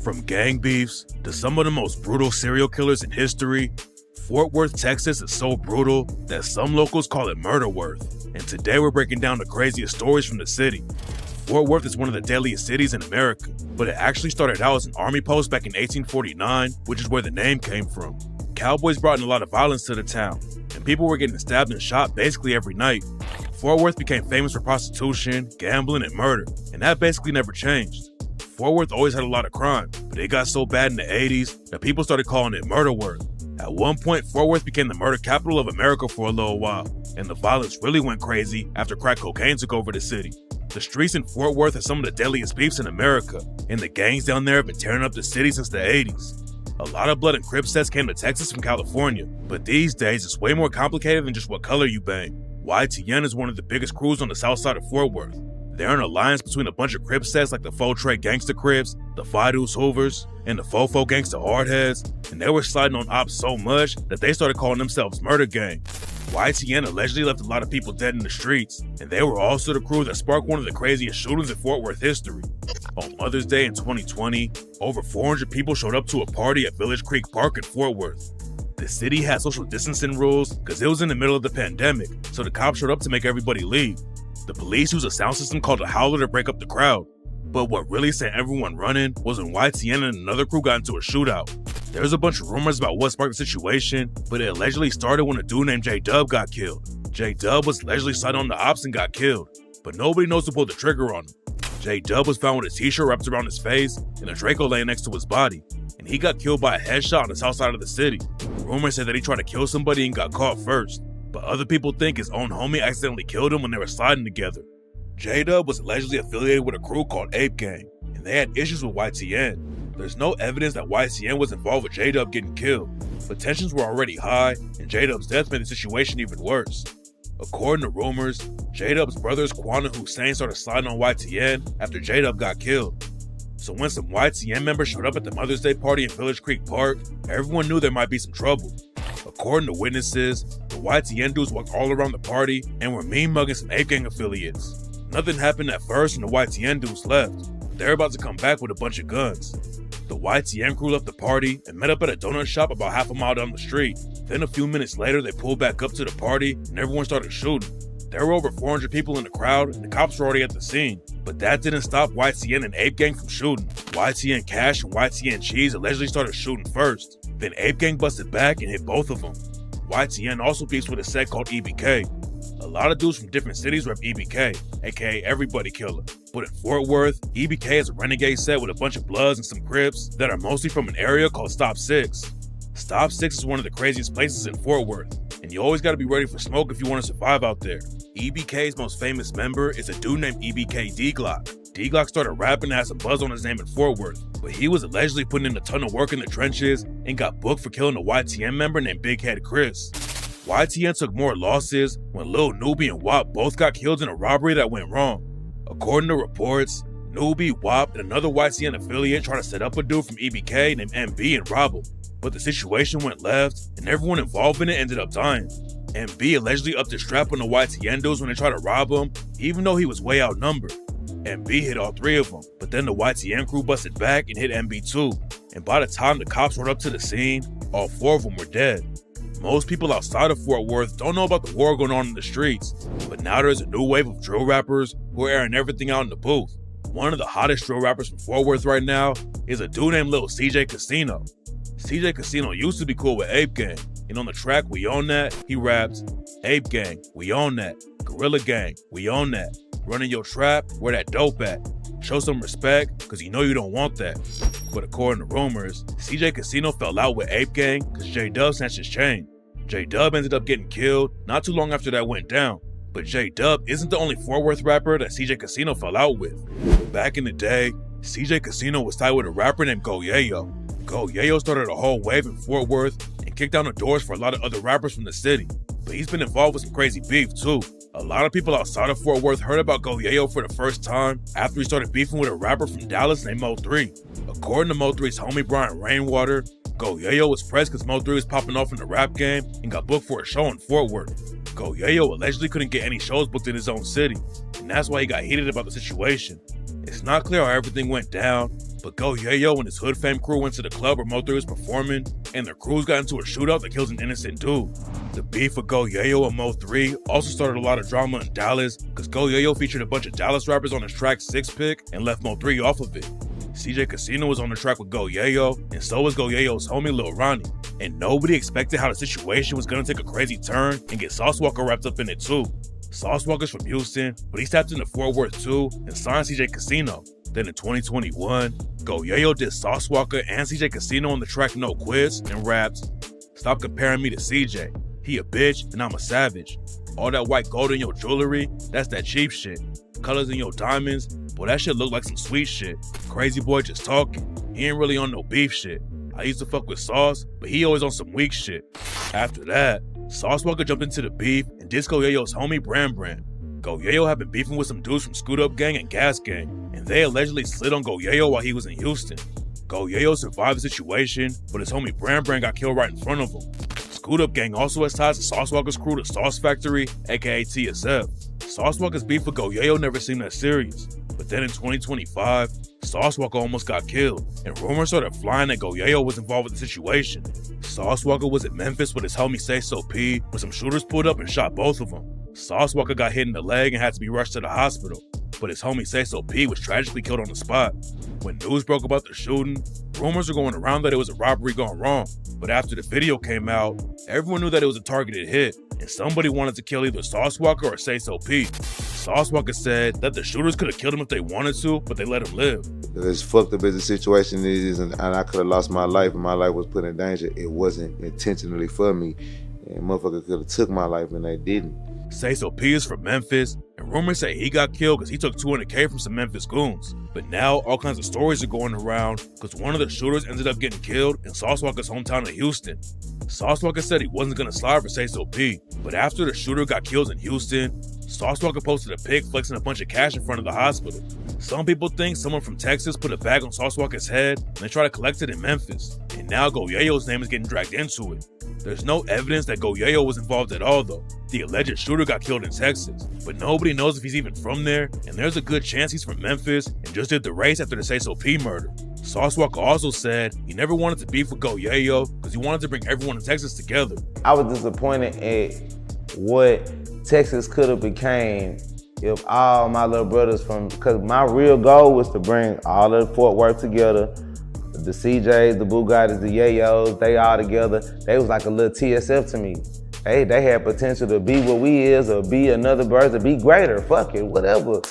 From gang beefs to some of the most brutal serial killers in history, Fort Worth, Texas is so brutal that some locals call it Murder Worth. And today we're breaking down the craziest stories from the city. Fort Worth is one of the deadliest cities in America, but it actually started out as an army post back in 1849, which is where the name came from. Cowboys brought in a lot of violence to the town, and people were getting stabbed and shot basically every night. Fort Worth became famous for prostitution, gambling, and murder, and that basically never changed. Fort Worth always had a lot of crime, but it got so bad in the 80s that people started calling it Murder Worth. At one point, Fort Worth became the murder capital of America for a little while, and the violence really went crazy after crack cocaine took over the city. The streets in Fort Worth are some of the deadliest beefs in America, and the gangs down there have been tearing up the city since the 80s. A lot of blood and crip sets came to Texas from California, but these days it's way more complicated than just what color you bang. YTN is one of the biggest crews on the south side of Fort Worth. They're an alliance between a bunch of crip sets like the Faux Trey Gangsta Crips, the Phi Deuce Hoovers, and the Fofo Gangsta Hardheads, and they were sliding on ops so much that they started calling themselves Murder Gang. YTN allegedly left a lot of people dead in the streets, and they were also the crew that sparked one of the craziest shootings in Fort Worth history. On Mother's Day in 2020, over 400 people showed up to a party at Village Creek Park in Fort Worth. The city had social distancing rules because it was in the middle of the pandemic, so the cops showed up to make everybody leave. The police used a sound system called a howler to break up the crowd. But what really sent everyone running was when YTN and another crew got into a shootout. There's a bunch of rumors about what sparked the situation, but it allegedly started when a dude named J-Dub got killed. J-Dub was allegedly signed on the ops and got killed, but nobody knows who pulled the trigger on him. J-Dub was found with a t-shirt wrapped around his face and a Draco laying next to his body, and he got killed by a headshot on the south side of the city. Rumors said that he tried to kill somebody and got caught first, but other people think his own homie accidentally killed him when they were sliding together. J-Dub was allegedly affiliated with a crew called Ape Gang, and they had issues with YTN. There's no evidence that YTN was involved with J-Dub getting killed, but tensions were already high, and J-Dub's death made the situation even worse. According to rumors, J-Dub's brothers Quan and Hussein started sliding on YTN after J-Dub got killed. So when some YTN members showed up at the Mother's Day party in Village Creek Park, everyone knew there might be some trouble. According to witnesses, the YTN dudes walked all around the party and were mean-mugging some Ape Gang affiliates. Nothing happened at first and the YTN dudes left. They're about to come back with a bunch of guns. The YTN crew left the party and met up at a donut shop about half a mile down the street. Then a few minutes later, they pulled back up to the party and everyone started shooting. There were over 400 people in the crowd and the cops were already at the scene. But that didn't stop YTN and Ape Gang from shooting. YTN Cash and YTN Cheese allegedly started shooting first. Then Ape Gang busted back and hit both of them. YTN also beefs with a set called EBK. A lot of dudes from different cities rep EBK, aka Everybody Killer. But in Fort Worth, EBK is a renegade set with a bunch of Bloods and some Crips that are mostly from an area called Stop 6. Stop 6 is one of the craziest places in Fort Worth, and you always gotta be ready for smoke if you want to survive out there. EBK's most famous member is a dude named EBK D-Glock. D-Glock started rapping and had some buzz on his name in Fort Worth, but he was allegedly putting in a ton of work in the trenches and got booked for killing a YTN member named Big Head Chris. YTN took more losses when Lil Nuby and WAP both got killed in a robbery that went wrong. According to reports, Nuby, WAP, and another YTN affiliate tried to set up a dude from EBK named MB and rob him, but the situation went left and everyone involved in it ended up dying. MB allegedly upped his strap on the YTN dudes when they tried to rob him, even though he was way outnumbered. MB hit all three of them, but then the YTN crew busted back and hit MB too, and by the time the cops rode up to the scene, all four of them were dead. Most people outside of Fort Worth don't know about the war going on in the streets, but now there's a new wave of drill rappers who are airing everything out in the booth. One of the hottest drill rappers from Fort Worth right now is a dude named Lil CJ Casino. CJ Casino used to be cool with Ape Gang, and on the track We Own That, he raps, Ape Gang, we own that. Gorilla Gang, we own that. Running your trap, where that dope at? Show some respect, cause you know you don't want that. But according to rumors, CJ Casino fell out with Ape Gang cause J-Dub snatched his chain. J-Dub ended up getting killed not too long after that went down. But J-Dub isn't the only Fort Worth rapper that CJ Casino fell out with. Back in the day, CJ Casino was tied with a rapper named Go Yayo. Go Yayo started a whole wave in Fort Worth and kicked down the doors for a lot of other rappers from the city. But he's been involved with some crazy beef too. A lot of people outside of Fort Worth heard about Go Yayo for the first time after he started beefing with a rapper from Dallas named Mo3. According to Mo3's homie Brian Rainwater, Go Yayo was pressed because Mo3 was popping off in the rap game and got booked for a show in Fort Worth. Go Yayo allegedly couldn't get any shows booked in his own city, and that's why he got heated about the situation. It's not clear how everything went down, But Go Yayo and his Hood Fame crew went to the club where Mo3 was performing, and their crews got into a shootout that kills an innocent dude. The beef with Go Yayo and Mo3 also started a lot of drama in Dallas, because Go Yayo featured a bunch of Dallas rappers on his track Six Pick and left Mo3 off of it. CJ Casino was on the track with Go Yayo, and so was Go Yayo's homie Lil Ronnie. And nobody expected how the situation was gonna take a crazy turn and get Sauce Walka wrapped up in it too. Sauce Walka's from Houston, but he stepped into Fort Worth too and signed CJ Casino. Then in 2021, Go Yayo did Sauce Walka and CJ Casino on the track No Quits and raps, "Stop comparing me to CJ. He a bitch and I'm a savage. All that white gold in your jewelry, that's that cheap shit. Colors in your diamonds, boy, that shit look like some sweet shit. Crazy boy just talking. He ain't really on no beef shit. I used to fuck with Sauce, but he always on some weak shit." After that, Sauce Walka jumped into the beef and dissed Go Yayo's homie Bram. Go Yayo had been beefing with some dudes from Scoot Up Gang and Gas Gang, and they allegedly slid on Go Yayo while he was in Houston. Go Yayo survived the situation, but his homie Bram got killed right in front of him. Scoot Up Gang also has ties to Sauce Walka's crew, the Sauce Factory, aka TSF. Sauce Walka's beef with Go Yayo never seemed that serious, but then in 2025, Sauce Walka almost got killed, and rumors started flying that Go Yayo was involved with the situation. Sauce Walka was at Memphis with his homie Say So P when some shooters pulled up and shot both of them. Sauce Walka got hit in the leg and had to be rushed to the hospital, but his homie Say So P was tragically killed on the spot. When news broke about the shooting, rumors were going around that it was a robbery gone wrong, but after the video came out, everyone knew that it was a targeted hit, and somebody wanted to kill either Sauce Walka or Say So P. Sauce Walka said that the shooters could have killed him if they wanted to, but they let him live. As fucked up as the situation is, and I could have lost my life and my life was put in danger, it wasn't intentionally for me. And motherfucker could have took my life and they didn't. Say So P is from Memphis, and rumors say he got killed because he took $200K from some Memphis goons. But now all kinds of stories are going around because one of the shooters ended up getting killed in Sauce Walka's hometown of Houston. Sauce Walka said he wasn't going to slide for Say So P, but after the shooter got killed in Houston, Sauce Walka posted a pic flexing a bunch of cash in front of the hospital. Some people think someone from Texas put a bag on Sauce Walka's head and they tried to collect it in Memphis, and now Go Yayo's name is getting dragged into it. There's no evidence that Go Yayo was involved at all though. The alleged shooter got killed in Texas, but nobody knows if he's even from there, and there's a good chance he's from Memphis and just did the race after the Say So P murder. Sauce Walka also said he never wanted to beef with Go Yayo because he wanted to bring everyone in Texas together. I was disappointed at what Texas could have became if all my little brothers because my real goal was to bring all of Fort Worth together. The CJs, the Bugattis, the Yayos, they all together. They was like a little TSF to me. They had potential to be what we is or be another version, be greater, fuck it, whatever.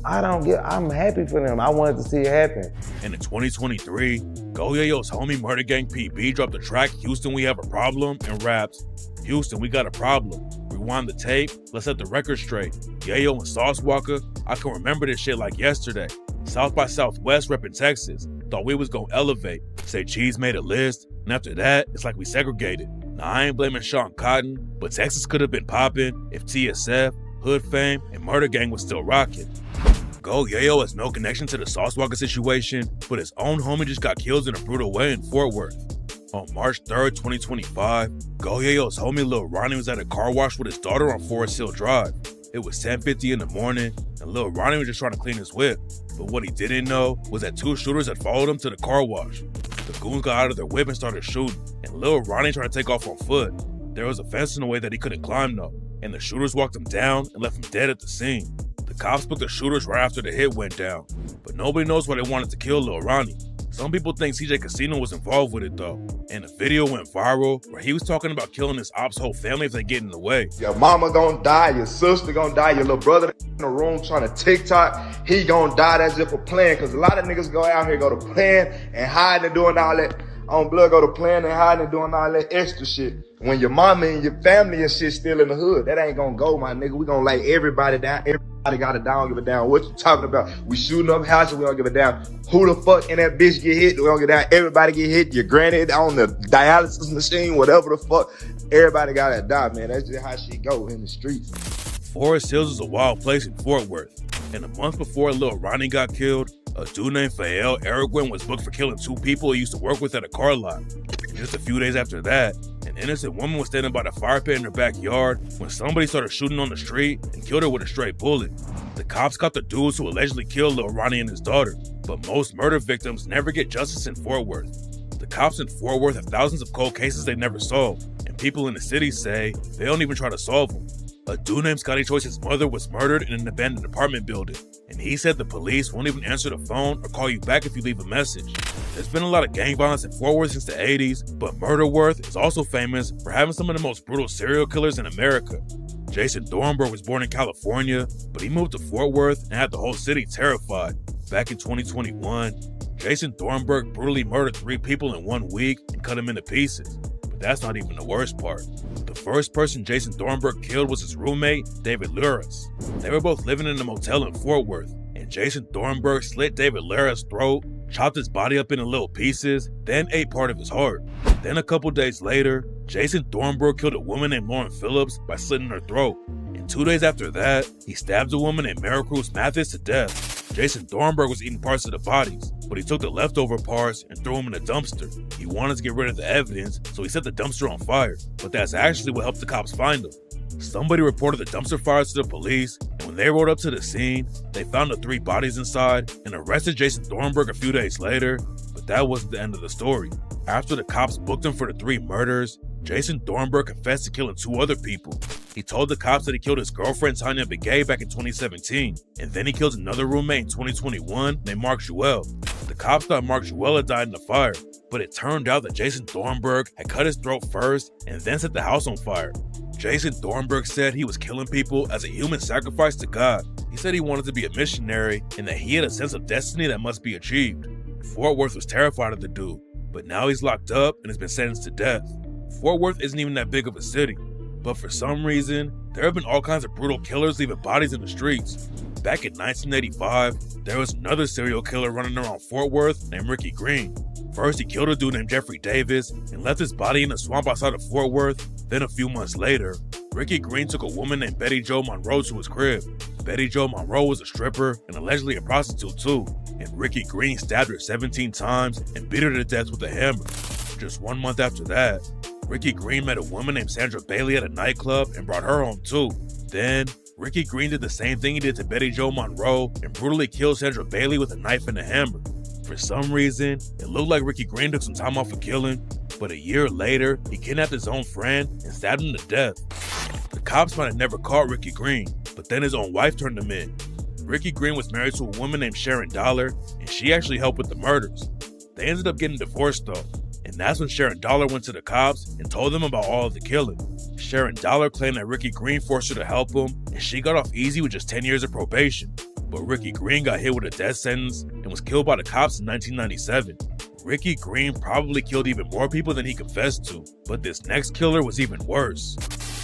I'm happy for them. I wanted to see it happen. And in 2023, Go Yayo's homie Murder Gang PB dropped the track Houston We Have a Problem and raps, "Houston, we got a problem. Rewind the tape, let's set the record straight. Yayo and Sauce Walka, I can remember this shit like yesterday. South by Southwest reppin' Texas, thought we was gonna elevate. Say Cheese made a list, and after that, it's like we segregated. Now I ain't blaming Sean Cotton, but Texas could have been poppin' if TSF, Hood Fame, and Murder Gang was still rockin'." Go Yayo has no connection to the Sauce Walka situation, but his own homie just got killed in a brutal way in Fort Worth. On March 3rd, 2025, Go Yayo's homie Lil Ronnie was at a car wash with his daughter on Forest Hill Drive. It was 10:50 in the morning, and Lil Ronnie was just trying to clean his whip. But what he didn't know was that two shooters had followed him to the car wash. The goons got out of their whip and started shooting, and Lil Ronnie tried to take off on foot. There was a fence in the way that he couldn't climb though, and the shooters walked him down and left him dead at the scene. The cops booked the shooters right after the hit went down, but nobody knows why they wanted to kill Lil Ronnie. Some people think CJ Casino was involved with it though, and the video went viral where he was talking about killing his ops' whole family if they get in the way. Your mama gonna die, your sister gonna die, your little brother in the room trying to TikTok, he gonna die. That's just for playing, because a lot of niggas go out here, go to playing and hiding and doing all that. On blood, go to playing and hiding and doing all that extra shit. When your mama and your family and shit still in the hood, that ain't gonna go, my nigga. We gonna lay everybody down. Everybody got it down, don't give a damn what you talking about. We shooting up houses, we don't give a damn who the fuck in that bitch get hit. We don't give a damn. Everybody get hit. Your granny on the dialysis machine, whatever the fuck. Everybody got to die, man. That's just how shit go in the streets. Forest Hills is a wild place in Fort Worth, and a month before Lil Ronnie got killed, a dude named Fael Araguen was booked for killing two people he used to work with at a car lot. Just a few days after that, an innocent woman was standing by the fire pit in her backyard when somebody started shooting on the street and killed her with a straight bullet. The cops caught the dudes who allegedly killed Lil Ronnie and his daughter, but most murder victims never get justice in Fort Worth. The cops in Fort Worth have thousands of cold cases they never solved, and people in the city say they don't even try to solve them. A dude named Scotty Choice's mother was murdered in an abandoned apartment building, and he said the police won't even answer the phone or call you back if you leave a message. There's been a lot of gang violence in Fort Worth since the 80s, but Murder Worth is also famous for having some of the most brutal serial killers in America. Jason Thornburg was born in California, but he moved to Fort Worth and had the whole city terrified. Back in 2021, Jason Thornburg brutally murdered 3 people in 1 week and cut them into pieces. But that's not even the worst part. The first person Jason Thornburg killed was his roommate, David Luras. They were both living in a motel in Fort Worth, and Jason Thornburg slit David Luras' throat, chopped his body up into little pieces, then ate part of his heart. Then a couple days later, Jason Thornburg killed a woman named Lauren Phillips by slitting her throat. And 2 days after that, he stabbed a woman named Maricruz Mathis to death. Jason Thornburg was eating parts of the bodies, but he took the leftover parts and threw them in a dumpster. He wanted to get rid of the evidence, so he set the dumpster on fire, but that's actually what helped the cops find him. Somebody reported the dumpster fires to the police, and when they rode up to the scene, they found the 3 bodies inside and arrested Jason Thornburg a few days later, but that wasn't the end of the story. After the cops booked him for the 3 murders, Jason Thornburg confessed to killing 2 other people. He told the cops that he killed his girlfriend Tanya Begay back in 2017, and then he killed another roommate in 2021 named Mark Jewell. The cops thought Mark Jewell had died in the fire, but it turned out that Jason Thornburg had cut his throat first and then set the house on fire. Jason Thornburg said he was killing people as a human sacrifice to God. He said he wanted to be a missionary and that he had a sense of destiny that must be achieved. Fort Worth was terrified of the dude, but now he's locked up and has been sentenced to death. Fort Worth isn't even that big of a city, but for some reason, there have been all kinds of brutal killers leaving bodies in the streets. Back in 1985, there was another serial killer running around Fort Worth named Ricky Green. First, he killed a dude named Jeffrey Davis and left his body in a swamp outside of Fort Worth. Then a few months later, Ricky Green took a woman named Betty Jo Monroe to his crib. Betty Jo Monroe was a stripper and allegedly a prostitute too, and Ricky Green stabbed her 17 times and beat her to death with a hammer. Just 1 month after that, Ricky Green met a woman named Sandra Bailey at a nightclub and brought her home too. Then, Ricky Green did the same thing he did to Betty Jo Monroe and brutally killed Sandra Bailey with a knife and a hammer. For some reason, it looked like Ricky Green took some time off of killing, but a year later, he kidnapped his own friend and stabbed him to death. The cops might have never caught Ricky Green, but then his own wife turned him in. Ricky Green was married to a woman named Sharon Dollar, and she actually helped with the murders. They ended up getting divorced though, and that's when Sharon Dollar went to the cops and told them about all of the killing. Sharon Dollar claimed that Ricky Green forced her to help him, and she got off easy with just 10 years of probation. But Ricky Green got hit with a death sentence and was killed by the cops in 1997. Ricky Green probably killed even more people than he confessed to, but this next killer was even worse.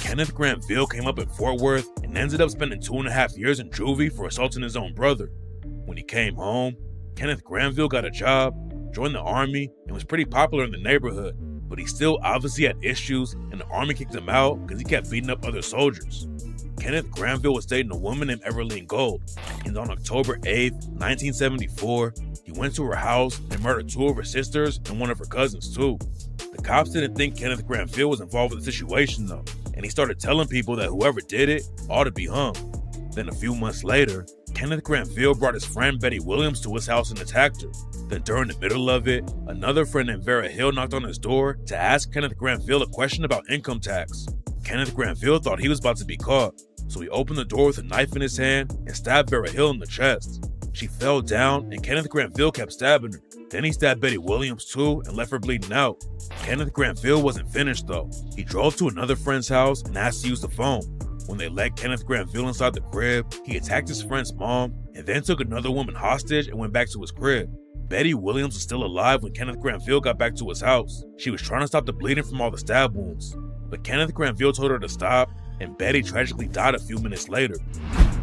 Kenneth Granville came up in Fort Worth and ended up spending 2.5 years in juvie for assaulting his own brother. When he came home, Kenneth Granville got a job, joined the army, and was pretty popular in the neighborhood, but he still obviously had issues and the army kicked him out because he kept beating up other soldiers. Kenneth Granville was dating a woman named Everline Gold, and on October 8th, 1974, he went to her house and murdered 2 of her sisters and 1 of her cousins too. The cops didn't think Kenneth Granville was involved with the situation though, and he started telling people that whoever did it ought to be hung. Then a few months later, Kenneth Granville brought his friend Betty Williams to his house and attacked her. Then during the middle of it, another friend named Vera Hill knocked on his door to ask Kenneth Granville a question about income tax. Kenneth Granville thought he was about to be caught, so he opened the door with a knife in his hand and stabbed Vera Hill in the chest. She fell down and Kenneth Granville kept stabbing her. Then he stabbed Betty Williams too and left her bleeding out. Kenneth Granville wasn't finished though. He drove to another friend's house and asked to use the phone. When they let Kenneth Granville inside the crib, he attacked his friend's mom and then took another woman hostage and went back to his crib. Betty Williams was still alive when Kenneth Granville got back to his house. She was trying to stop the bleeding from all the stab wounds, but Kenneth Granville told her to stop, and Betty tragically died a few minutes later.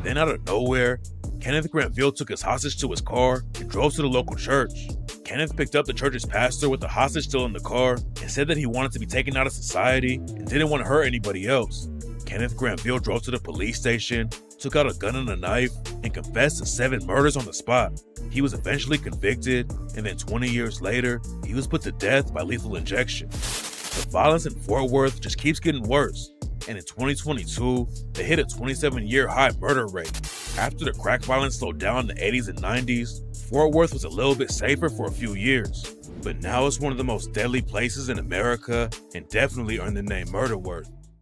Then out of nowhere, Kenneth Granville took his hostage to his car and drove to the local church. Kenneth picked up the church's pastor with the hostage still in the car and said that he wanted to be taken out of society and didn't want to hurt anybody else. Kenneth Granville drove to the police station, took out a gun and a knife, and confessed to 7 murders on the spot. He was eventually convicted, and then 20 years later, he was put to death by lethal injection. The violence in Fort Worth just keeps getting worse, and in 2022, they hit a 27-year high murder rate. After the crack violence slowed down in the 80s and 90s, Fort Worth was a little bit safer for a few years. But now it's one of the most deadly places in America and definitely earned the name Murder Worth.